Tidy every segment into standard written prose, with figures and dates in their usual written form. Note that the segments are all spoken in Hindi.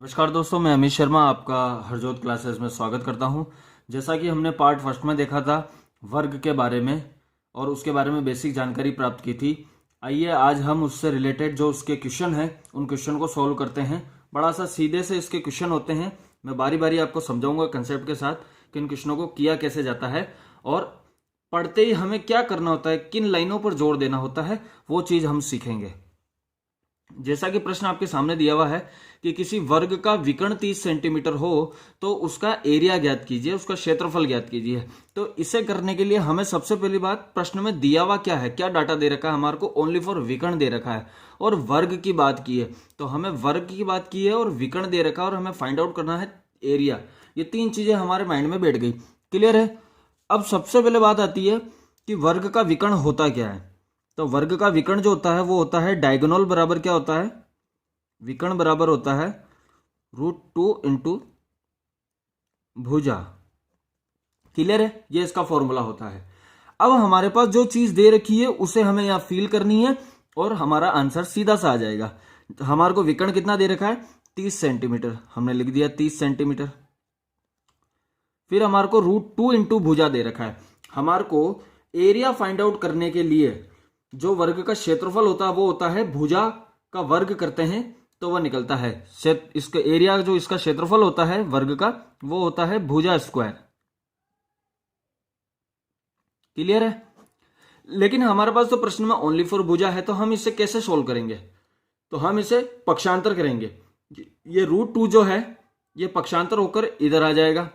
नमस्कार दोस्तों, मैं अमित शर्मा आपका हरजोत क्लासेस में स्वागत करता हूं। जैसा कि हमने पार्ट फर्स्ट में देखा था वर्ग के बारे में और उसके बारे में बेसिक जानकारी प्राप्त की थी। आइए आज हम उससे रिलेटेड जो उसके क्वेश्चन हैं उन क्वेश्चन को सॉल्व करते हैं। बड़ा सा सीधे से इसके क्वेश्चन होते हैं। मैं बारी बारी आपको समझाऊंगा कंसेप्ट के साथ कि इन क्वेश्चनों को किया कैसे जाता है और पढ़ते ही हमें क्या करना होता है, किन लाइनों पर जोर देना होता है, वो चीज़ हम सीखेंगे। जैसा कि प्रश्न आपके सामने दिया हुआ है कि किसी वर्ग का विकर्ण 30 सेंटीमीटर हो तो उसका एरिया ज्ञात कीजिए, उसका क्षेत्रफल ज्ञात कीजिए। तो इसे करने के लिए हमें सबसे पहली बात, प्रश्न में दिया हुआ क्या है, क्या डाटा दे रखा है हमारे को, ओनली फॉर विकर्ण दे रखा है और वर्ग की बात की है। तो हमें वर्ग की बात की है और विकर्ण दे रखा है और हमें फाइंड आउट करना है एरिया। ये तीन चीजें हमारे माइंड में बैठ गई। क्लियर है। अब सबसे पहले बात आती है कि वर्ग का विकर्ण होता क्या है। तो वर्ग का विकर्ण जो होता है वो होता है डायगोनल बराबर क्या होता है, विकर्ण बराबर होता है √2 इंटू भुजा। क्लियर है, ये इसका फॉर्मूला होता है। अब हमारे पास जो चीज दे रखी है उसे हमें यहां फील करनी है और हमारा आंसर सीधा सा आ जाएगा। तो हमारे को विकर्ण कितना दे रखा है, 30 सेंटीमीटर, हमने लिख दिया 30 सेंटीमीटर। फिर हमारे को √2 इंटू भुजा दे रखा है। हमारे को एरिया फाइंड आउट करने के लिए जो वर्ग का क्षेत्रफल होता है वो होता है भुजा का वर्ग करते हैं तो वह निकलता है। इसका एरिया जो इसका क्षेत्रफल होता है वर्ग का वो होता है भुजा स्क्वायर। क्लियर है। लेकिन हमारे पास तो प्रश्न में ओनली फॉर भुजा है, तो हम इसे कैसे सोल्व करेंगे, तो हम इसे पक्षांतर करेंगे। ये √2 जो है ये पक्षांतर होकर इधर आ जाएगा।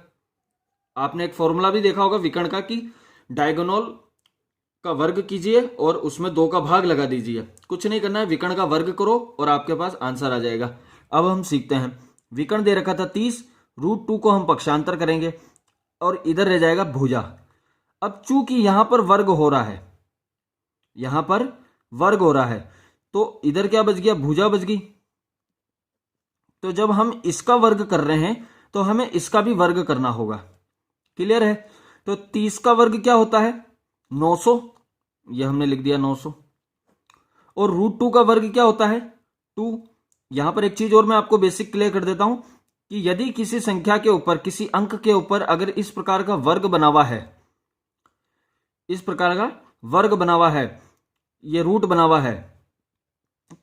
आपने एक फॉर्मूला भी देखा होगा विकर्ण का कि डायगोनल का वर्ग कीजिए और उसमें 2 का भाग लगा दीजिए। कुछ नहीं करना है, विकर्ण का वर्ग करो और आपके पास आंसर आ जाएगा। अब हम सीखते हैं। विकर्ण दे रखा था 30, √2 को हम पक्षांतर करेंगे और इधर रह जाएगा भुजा। अब चूंकि यहां पर वर्ग हो रहा है, यहां पर वर्ग हो रहा है तो इधर क्या बच गया, भुजा बच गई। तो जब हम इसका वर्ग कर रहे हैं तो हमें इसका भी वर्ग करना होगा। क्लियर है। तो 30 का वर्ग क्या होता है, 900, यह हमने लिख दिया 900। और √2 का वर्ग क्या होता है, 2। यहां पर एक चीज और मैं आपको बेसिक क्लियर कर देता हूं कि यदि किसी संख्या के ऊपर, किसी अंक के ऊपर अगर इस प्रकार का वर्ग बना हुआ है, इस प्रकार का वर्ग बना हुआ है, ये रूट बना हुआ है,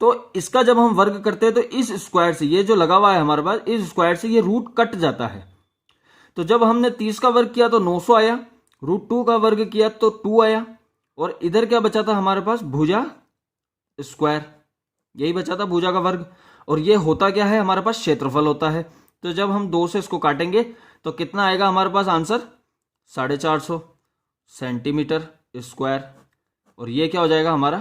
तो इसका जब हम वर्ग करते हैं तो इस स्क्वायर से, ये जो लगा हुआ है हमारे पास, इस स्क्वायर से ये रूट कट जाता है। तो जब हमने 30 का वर्ग किया तो 900 आया, √2 का वर्ग किया तो 2 आया और इधर क्या बचा था हमारे पास, भुजा स्क्वायर, यही बचा था भुजा का वर्ग। और ये होता क्या है, हमारे पास क्षेत्रफल होता है। तो जब हम 2 से इसको काटेंगे तो कितना आएगा हमारे पास आंसर, 450 सेंटीमीटर स्क्वायर। और ये क्या हो जाएगा, हमारा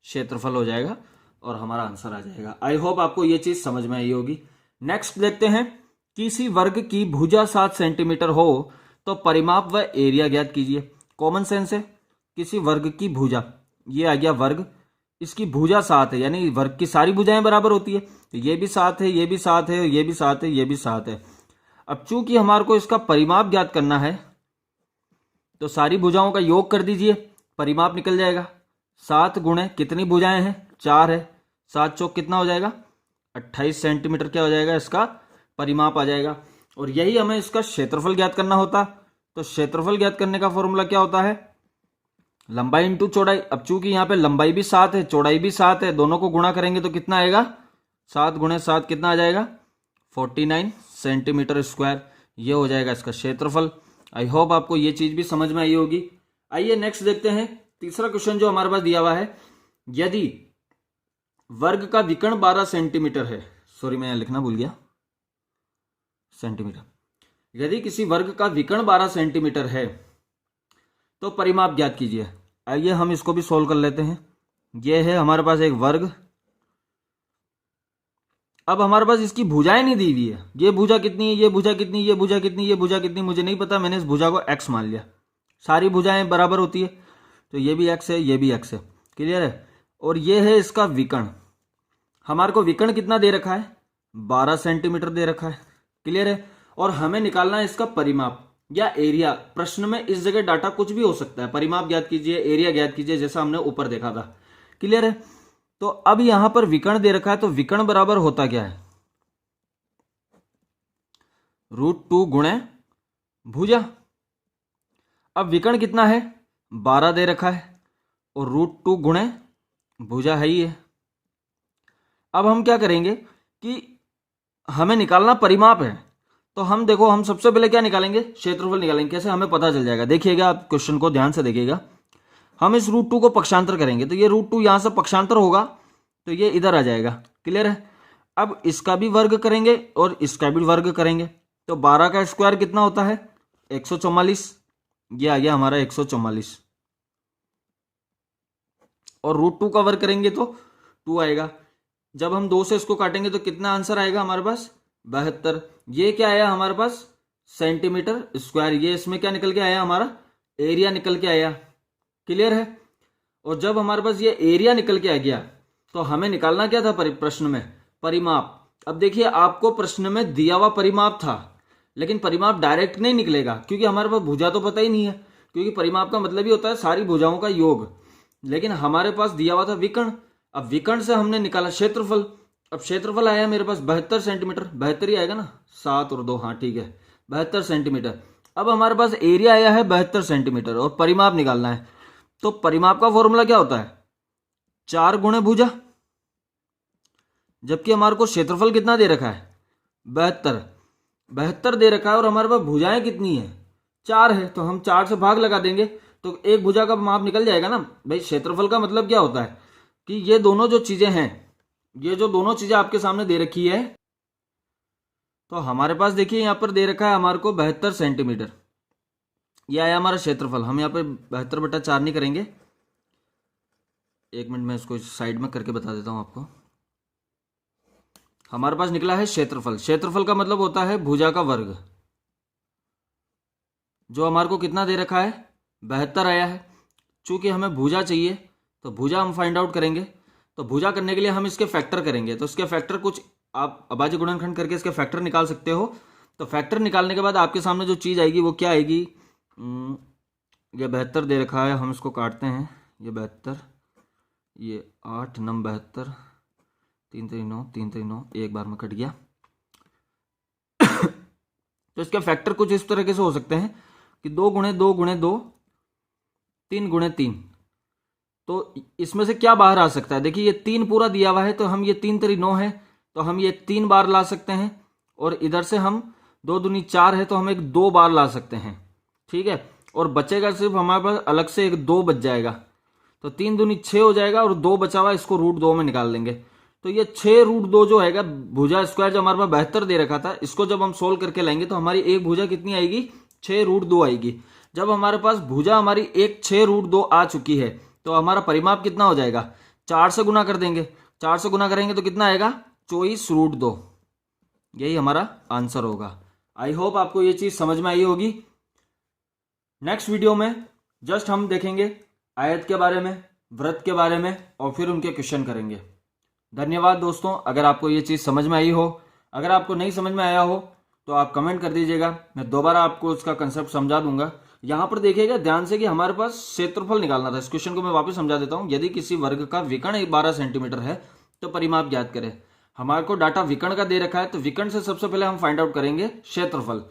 क्षेत्रफल हो जाएगा और हमारा आंसर आ जाएगा। आई होप आपको ये चीज समझ में आई होगी। नेक्स्ट देखते हैं, किसी वर्ग की भुजा 7 सेंटीमीटर हो तो परिमाप व एरिया ज्ञात कीजिए। कॉमन सेंस है, किसी वर्ग की भुजा, ये आ गया वर्ग, इसकी भुजा 7 है, यानी वर्ग की सारी भुजाएं बराबर होती है। तो ये भी 7 है, ये भी 7 है, ये भी 7 है, ये भी 7 है। अब चूंकि हमारे को इसका परिमाप ज्ञात करना है तो सारी भुजाओं का योग कर दीजिए, परिमाप निकल जाएगा। 7 गुणे कितनी भुजाएं हैं, 4 है, 7 चौक कितना हो जाएगा, 28 सेंटीमीटर क्या हो जाएगा, इसका परिमाप आ जाएगा। और यही हमें इसका क्षेत्रफल ज्ञात करना होता। तो क्षेत्रफल ज्ञात करने का फॉर्मूला क्या होता है, लंबाई इंटू चौड़ाई। अब चूंकि यहां पे लंबाई भी 7 है, चौड़ाई भी 7 है, दोनों को गुणा करेंगे तो कितना आएगा, 7 गुणे 7 कितना आ जाएगा, 49 सेंटीमीटर स्क्वायर। ये हो जाएगा इसका क्षेत्रफल। आई होप आपको ये चीज भी समझ में आई होगी। आइए नेक्स्ट देखते हैं, तीसरा क्वेश्चन जो हमारे पास दिया हुआ है, यदि वर्ग का विकर्ण 12 सेंटीमीटर है, सॉरी मैं लिखना भूल गया, सेंटीमीटर। यदि किसी वर्ग का विकर्ण 12 सेंटीमीटर है तो परिमाप ज्ञात कीजिए। आइए हम इसको भी सोल्व कर लेते हैं। यह है हमारे पास एक वर्ग। अब हमारे पास इसकी भुजाएं नहीं दी हुई है, ये भुजा कितनी है, ये भुजा कितनी, ये भुजा कितनी, ये भुजा कितनी, मुझे नहीं पता, मैंने इस भुजा को x मान लिया। सारी भुजाएं बराबर होती है तो ये भी x है, ये भी x है। क्लियर है। और ये है इसका विकर्ण। हमारे को विकर्ण कितना दे रखा है, 12 सेंटीमीटर दे रखा है। क्लियर है। और हमें निकालना है इसका परिमाप या एरिया। प्रश्न में इस जगह डाटा कुछ भी हो सकता है, परिमाप ज्ञात कीजिए, एरिया ज्ञात कीजिए, जैसा हमने ऊपर देखा था। क्लियर है। तो अब यहां पर विकर्ण दे रखा है तो विकर्ण बराबर होता क्या है, √2 गुणे भुजा। अब विकर्ण कितना है, 12 दे रखा है और √2 गुणे भुजा है ही है। अब हम क्या करेंगे कि हमें निकालना परिमाप है, तो हम देखो हम सबसे पहले क्या निकालेंगे, क्षेत्रफल निकालेंगे। कैसे हमें पता चल जाएगा, देखिएगा आप क्वेश्चन को ध्यान से देखिएगा। हम इस √2 को पक्षांतर करेंगे तो ये √2 यहां से पक्षांतर होगा तो ये इधर आ जाएगा। क्लियर है। अब इसका भी वर्ग करेंगे और इसका भी वर्ग करेंगे तो 12 का स्क्वायर कितना होता है, 144। ये आ गया हमारा 144 और √2 का वर्ग करेंगे तो 2 आएगा। जब हम 2 से इसको काटेंगे तो कितना आंसर आएगा हमारे पास, 72। ये क्या आया हमारे पास, सेंटीमीटर स्क्वायर। ये इसमें क्या निकल के आया, हमारा एरिया निकल के आया। क्लियर है। और जब हमारे पास ये एरिया निकल के आ गया तो हमें निकालना क्या था प्रश्न में, परिमाप। अब देखिए आपको प्रश्न में दिया हुआ परिमाप था, लेकिन परिमाप डायरेक्ट नहीं निकलेगा क्योंकि हमारे पास भुजा तो पता ही नहीं है, क्योंकि परिमाप का मतलब ही होता है सारी भुजाओं का योग। लेकिन हमारे पास दिया हुआ था विकर्ण। अब विकर्ण से हमने निकाला क्षेत्रफल। अब क्षेत्रफल आया मेरे पास 72 सेंटीमीटर, 72 ही आएगा ना, 7 और 2, हाँ ठीक है 72 सेंटीमीटर। अब हमारे पास एरिया आया है 72 सेंटीमीटर और परिमाप निकालना है। तो परिमाप का फॉर्मूला क्या होता है, 4 गुणे भुजा, जबकि हमारे को क्षेत्रफल कितना दे रखा है, 72 दे रखा है और हमारे पास भुजाएं कितनी है, 4 है। तो हम 4 से भाग लगा देंगे तो एक भुजा का माप निकल जाएगा ना भाई। क्षेत्रफल का मतलब क्या होता है कि ये दोनों जो चीजें हैं, ये जो दोनों चीजें आपके सामने दे रखी है, तो हमारे पास देखिए यहां पर दे रखा है हमारे को 72 सेंटीमीटर। ये आया हमारा क्षेत्रफल। हम यहाँ पे 72/4 नहीं करेंगे, 1 मिनट में इसको साइड में करके बता देता हूं आपको। हमारे पास निकला है क्षेत्रफल। क्षेत्रफल का मतलब होता है भुजा का वर्ग, जो हमारे को कितना दे रखा है, 72 आया है। चूंकि हमें भुजा चाहिए तो भुजा हम फाइंड आउट करेंगे। तो भुजा करने के लिए हम इसके फैक्टर करेंगे। तो इसके फैक्टर कुछ आप अभाज्य गुणनखंड करके इसके फैक्टर निकाल सकते हो। तो फैक्टर निकालने के बाद आपके सामने जो चीज आएगी वो क्या आएगी, ये 72 दे रखा है, हम इसको काटते हैं। ये 72, ये 8 9 72, 3 3 9, 3 3 9, एक बार में कट गया। तो इसके फैक्टर कुछ इस तरह से हो सकते हैं कि 2 गुणे 2 गुणे 2, 3 गुणे 3। तो इसमें से क्या बाहर आ सकता है, देखिए ये 3 पूरा दिया हुआ है तो हम ये 3 3 9 है तो हम ये 3 बार ला सकते हैं। और इधर से हम 2 दूनी 4 है तो हम एक 2 बार ला सकते हैं। ठीक है। और बचेगा सिर्फ हमारे पास अलग से एक 2 बच जाएगा। तो 3 दूनी 6 हो जाएगा और 2 बचा हुआ, इसको √2 में निकाल लेंगे। तो ये 6 √2 जो है भुजा स्क्वायर जो हमारे पास 72 दे रखा था, इसको जब हम सोल्व करके लाएंगे तो हमारी एक भुजा कितनी आएगी, 6 √2 आएगी। जब हमारे पास भुजा हमारी एक 6 √2 आ चुकी है तो हमारा परिमाप कितना हो जाएगा, 4 से गुना कर देंगे। 4 से गुना करेंगे तो कितना आएगा, 24 √2। यही हमारा आंसर होगा। आई होप आपको ये चीज समझ में आई होगी। नेक्स्ट वीडियो में जस्ट हम देखेंगे आयत के बारे में, वृत्त के बारे में और फिर उनके क्वेश्चन करेंगे। धन्यवाद दोस्तों। अगर आपको ये चीज समझ में आई हो, अगर आपको नहीं समझ में आया हो तो आप कमेंट कर दीजिएगा, मैं दोबारा आपको उसका कंसेप्ट समझा दूंगा। यहां पर देखिएगा ध्यान से कि हमारे पास क्षेत्रफल निकालना था। इस क्वेश्चन को मैं वापस समझा देता हूं। यदि किसी वर्ग का विकर्ण 12 सेंटीमीटर है तो परिमाप ज्ञात करें। हमारे को डाटा विकर्ण का दे रखा है तो विकर्ण से सबसे पहले हम फाइंड आउट करेंगे क्षेत्रफल।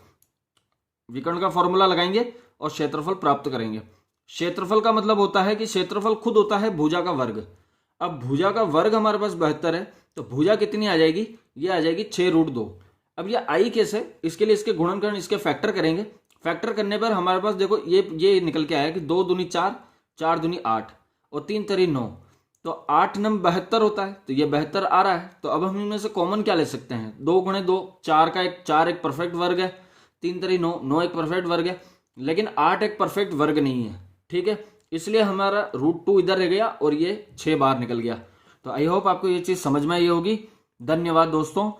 विकर्ण का फॉर्मूला लगाएंगे और क्षेत्रफल प्राप्त करेंगे। क्षेत्रफल का मतलब होता है कि क्षेत्रफल खुद होता है भुजा का वर्ग। अब भुजा का वर्ग हमारे पास 72 है तो भुजा कितनी आ जाएगी, ये आ जाएगी 6 √2। अब ये आई कैसे, इसके लिए इसके गुणनखंड, इसके फैक्टर करेंगे। फैक्टर करने पर हमारे पास देखो ये निकल के आया कि 2 दूनी 4, 4 दूनी 8 और 3 3 9। तो 8 9 72 होता है तो ये 72 आ रहा है। तो अब हम इनमें से कॉमन क्या ले सकते हैं, 2 गुणे 2, 4 एक परफेक्ट वर्ग है, 3 3 9, 9 एक परफेक्ट वर्ग है, लेकिन 8 एक परफेक्ट वर्ग नहीं है। ठीक है, इसलिए हमारा √2 इधर रह गया और ये 6 बार निकल गया। तो आई होप आपको ये चीज समझ में आई होगी। धन्यवाद दोस्तों।